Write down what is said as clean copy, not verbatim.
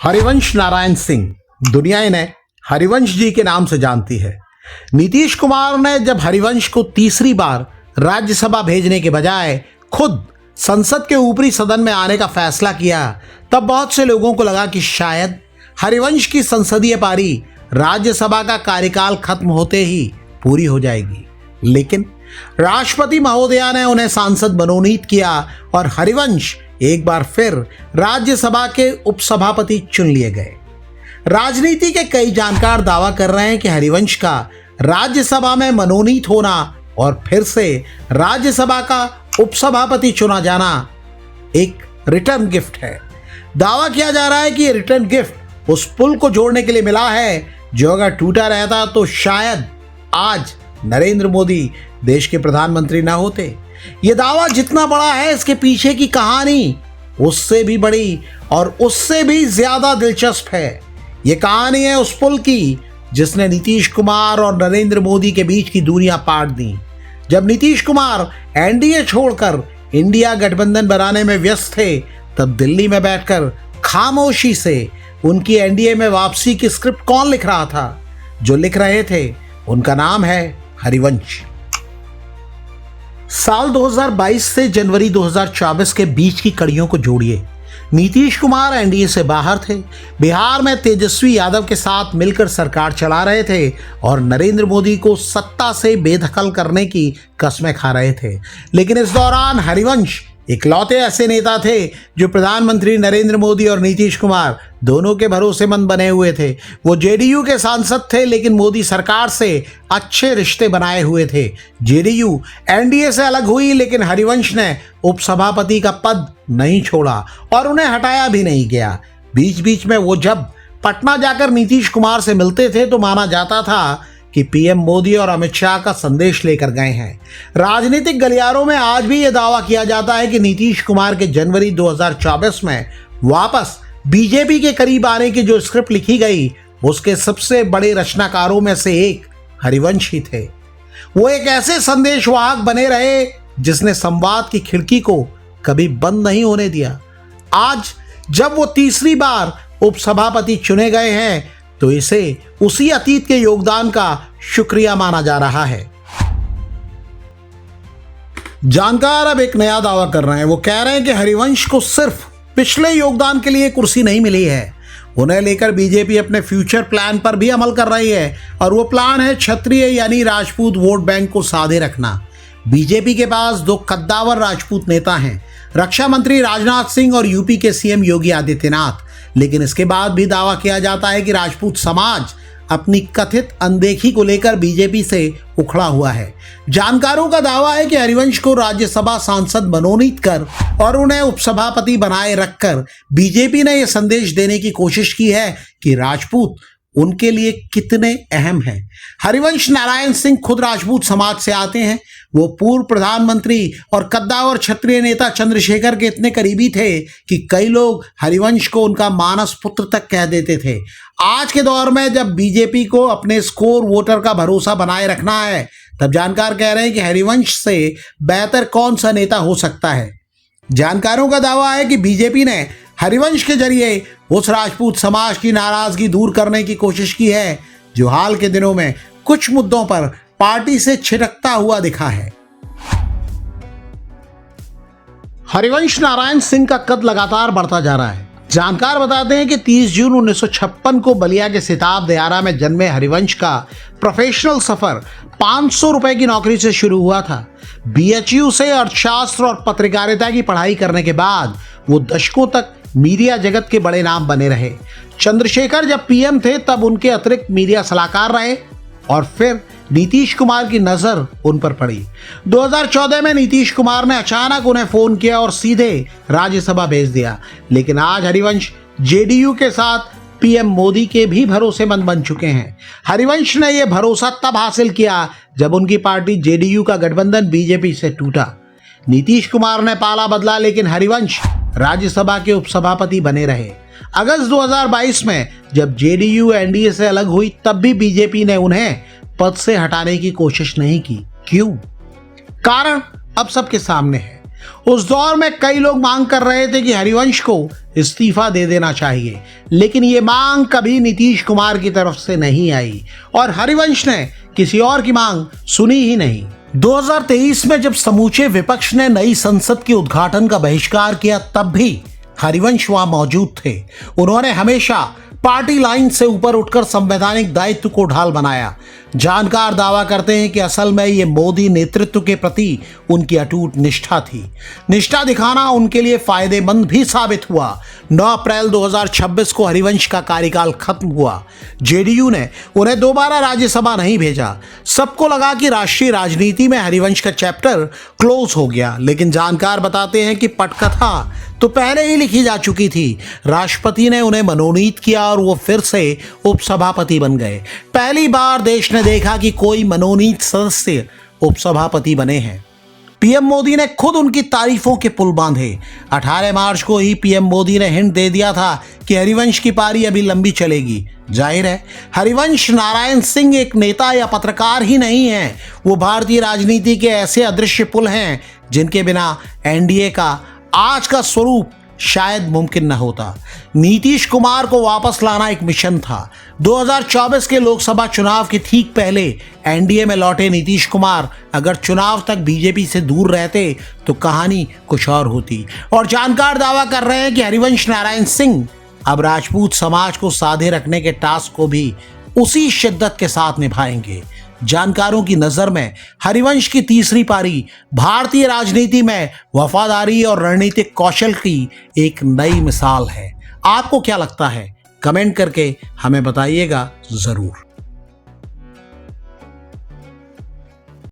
हरिवंश नारायण सिंह दुनिया इन्हें हरिवंश जी के नाम से जानती है। नीतीश कुमार ने जब हरिवंश को तीसरी बार राज्यसभा भेजने के बजाय खुद संसद के ऊपरी सदन में आने का फैसला किया, तब बहुत से लोगों को लगा कि शायद हरिवंश की संसदीय पारी राज्यसभा का कार्यकाल खत्म होते ही पूरी हो जाएगी। लेकिन राष्ट्रपति महोदया ने उन्हें सांसद मनोनीत किया और हरिवंश एक बार फिर राज्यसभा के उपसभापति चुन लिए गए। राजनीति के कई जानकार दावा कर रहे हैं कि हरिवंश का राज्यसभा में मनोनीत होना और फिर से राज्यसभा का उपसभापति चुना जाना एक रिटर्न गिफ्ट है। दावा किया जा रहा है कि ये रिटर्न गिफ्ट उस पुल को जोड़ने के लिए मिला है जो अगर टूटा रहता तो शायद आज नरेंद्र मोदी देश के प्रधानमंत्री ना होते। ये दावा जितना बड़ा है, इसके पीछे की कहानी उससे भी बड़ी और उससे भी ज्यादा दिलचस्प है। ये कहानी है उस पुल की जिसने नीतीश कुमार और नरेंद्र मोदी के बीच की दूरियां पाट दी। जब नीतीश कुमार एनडीए छोड़कर इंडिया गठबंधन बनाने में व्यस्त थे, तब दिल्ली में बैठकर खामोशी से उनकी एनडीए में वापसी की स्क्रिप्ट कौन लिख रहा था? जो लिख रहे थे उनका नाम है हरिवंश। साल 2022 से जनवरी 2024 के बीच की कड़ियों को जोड़िए। नीतीश कुमार एनडीए से बाहर थे, बिहार में तेजस्वी यादव के साथ मिलकर सरकार चला रहे थे और नरेंद्र मोदी को सत्ता से बेदखल करने की कस्में खा रहे थे। लेकिन इस दौरान हरिवंश इकलौते ऐसे नेता थे जो प्रधानमंत्री नरेंद्र मोदी और नीतीश कुमार दोनों के भरोसेमंद बने हुए थे। वो जेडीयू के सांसद थे, लेकिन मोदी सरकार से अच्छे रिश्ते बनाए हुए थे। जेडीयू एनडीए से अलग हुई, लेकिन हरिवंश ने उपसभापति का पद नहीं छोड़ा और उन्हें हटाया भी नहीं गया। बीच बीच में वो जब पटना जाकर नीतीश कुमार से मिलते थे तो माना जाता था कि पीएम मोदी और अमित शाह का संदेश लेकर गए हैं। राजनीतिक गलियारों में आज भी यह दावा किया जाता है कि नीतीश कुमार के जनवरी 2024 में वापस बीजेपी के करीब आने की जो स्क्रिप्ट लिखी गई, उसके सबसे बड़े रचनाकारों में से एक हरिवंश ही थे। वो एक ऐसे संदेशवाहक बने रहे जिसने संवाद की खिड़की को कभी बंद नहीं होने दिया। आज जब वो तीसरी बार उपसभापति चुने गए हैं तो इसे उसी अतीत के योगदान का शुक्रिया माना जा रहा है। जानकार अब एक नया दावा कर रहे हैं। वो कह रहे हैं कि हरिवंश को सिर्फ पिछले योगदान के लिए कुर्सी नहीं मिली है, उन्हें लेकर बीजेपी अपने फ्यूचर प्लान पर भी अमल कर रही है और वो प्लान है क्षत्रिय यानी राजपूत वोट बैंक को साधे रखना। बीजेपी के पास दो कद्दावर राजपूत नेता हैं, रक्षा मंत्री राजनाथ सिंह और यूपी के सीएम योगी आदित्यनाथ। लेकिन इसके बाद भी दावा किया जाता है कि राजपूत समाज अपनी कथित अनदेखी को लेकर बीजेपी से उखड़ा हुआ है। जानकारों का दावा है कि हरिवंश को राज्यसभा सांसद मनोनीत कर और उन्हें उपसभापति बनाए रखकर बीजेपी ने यह संदेश देने की कोशिश की है कि राजपूत उनके लिए कितने अहम हैं। हरिवंश नारायण सिंह खुद राजपूत समाज से आते हैं। वो पूर्व प्रधानमंत्री और कद्दावर क्षत्रिय नेता चंद्रशेखर के इतने करीबी थे कि कई लोग हरिवंश को उनका मानस पुत्र तक कह देते थे। आज के दौर में जब बीजेपी को अपने स्कोर वोटर का भरोसा बनाए रखना है, तब जानकार कह रहे हैं कि हरिवंश से बेहतर कौन सा नेता हो सकता है। जानकारों का दावा है कि बीजेपी ने हरिवंश के जरिए उस राजपूत समाज की नाराजगी दूर करने की कोशिश की है जो हाल के दिनों में कुछ मुद्दों पर पार्टी से छिटकता हुआ दिखा है। हरिवंश नारायण सिंह का कद लगातार बढ़ता जा रहा है। जानकार बताते हैं कि 30 जून 1956 को बलिया के सिताब दियारा में जन्मे हरिवंश का प्रोफेशनल सफर 500 रुपए की नौकरी से शुरू हुआ था। बीएचयू से अर्थशास्त्र और पत्रकारिता की पढ़ाई करने के बाद वो दशकों तक मीडिया जगत के बड़े नाम बने रहे। चंद्रशेखर जब पीएम थे तब उनके अतिरिक्त मीडिया सलाहकार रहे और फिर नीतीश कुमार की नजर उन पर पड़ी। 2014 में नीतीश कुमार ने अचानक उन्हें फोन किया और सीधे राज्यसभा भेज दिया। लेकिन आज हरिवंश जेडीयू के साथ पीएम मोदी के भी भरोसेमंद बन चुके हैं। हरिवंश ने यह भरोसा तब हासिल किया जब उनकी पार्टी जेडीयू का गठबंधन बीजेपी से टूटा। नीतीश कुमार ने पाला बदला, लेकिन हरिवंश राज्यसभा के उपसभापति बने रहे। अगस्त 2022 में जब जेडीयू एनडीए से अलग हुई, तब भी बीजेपी ने उन्हें पद से हटाने की कोशिश नहीं की। क्यों? कारण अब सबके सामने है। उस दौर में कई लोग मांग कर रहे थे कि हरिवंश को इस्तीफा दे देना चाहिए, लेकिन ये मांग कभी नीतीश कुमार की तरफ से नहीं आई और हरिवंश ने किसी और की मांग सुनी ही नहीं। 2023 में जब समूचे विपक्ष ने नई संसद के उद्घाटन का बहिष्कार किया, तब भी हरिवंश वहां मौजूद थे। उन्होंने हमेशा पार्टी लाइन से ऊपर उठकर संवैधानिक दायित्व को ढाल बनाया। जानकार दावा करते हैं कि असल में ये मोदी नेतृत्व के प्रति उनकी अटूट निष्ठा थी। निष्ठा दिखाना उनके लिए फायदेमंद भी साबित हुआ। 9 अप्रैल 2026 को हरिवंश का कार्यकाल खत्म हुआ। जेडीयू ने उन्हें दोबारा राज्यसभा नहीं भेजा। सबको लगा कि राष्ट्रीय राजनीति में हरिवंश का चैप्टर क्लोज हो गया, लेकिन जानकार बताते हैं कि पटकथा तो पहले ही लिखी जा चुकी थी। राष्ट्रपति ने उन्हें मनोनीत किया और वो फिर से उपसभापति बन गए। पहली बार देश ने देखा कि कोई मनोनीत सदस्य उपसभापति बने हैं। पीएम मोदी ने खुद उनकी तारीफों के पुल बांधे। 18 मार्च को ही पीएम मोदी ने हिंट दे दिया था कि हरिवंश की पारी अभी लंबी चलेगी। जाहिर है, हरिवंश नारायण सिंह एक नेता या पत्रकार ही नहीं है, वो भारतीय राजनीति के ऐसे अदृश्य पुल हैं जिनके बिना एनडीए का आज का स्वरूप शायद मुमकिन न होता। नीतीश कुमार को वापस लाना एक मिशन था। 2024 के लोकसभा चुनाव के ठीक पहले एनडीए में लौटे नीतीश कुमार अगर चुनाव तक बीजेपी से दूर रहते तो कहानी कुछ और होती। और जानकार दावा कर रहे हैं कि हरिवंश नारायण सिंह अब राजपूत समाज को साधे रखने के टास्क को भी उसी शिद्दत के साथ निभाएंगे। जानकारों की नजर में हरिवंश की तीसरी पारी भारतीय राजनीति में वफादारी और रणनीतिक कौशल की एक नई मिसाल है। आपको क्या लगता है? कमेंट करके हमें बताइएगा जरूर।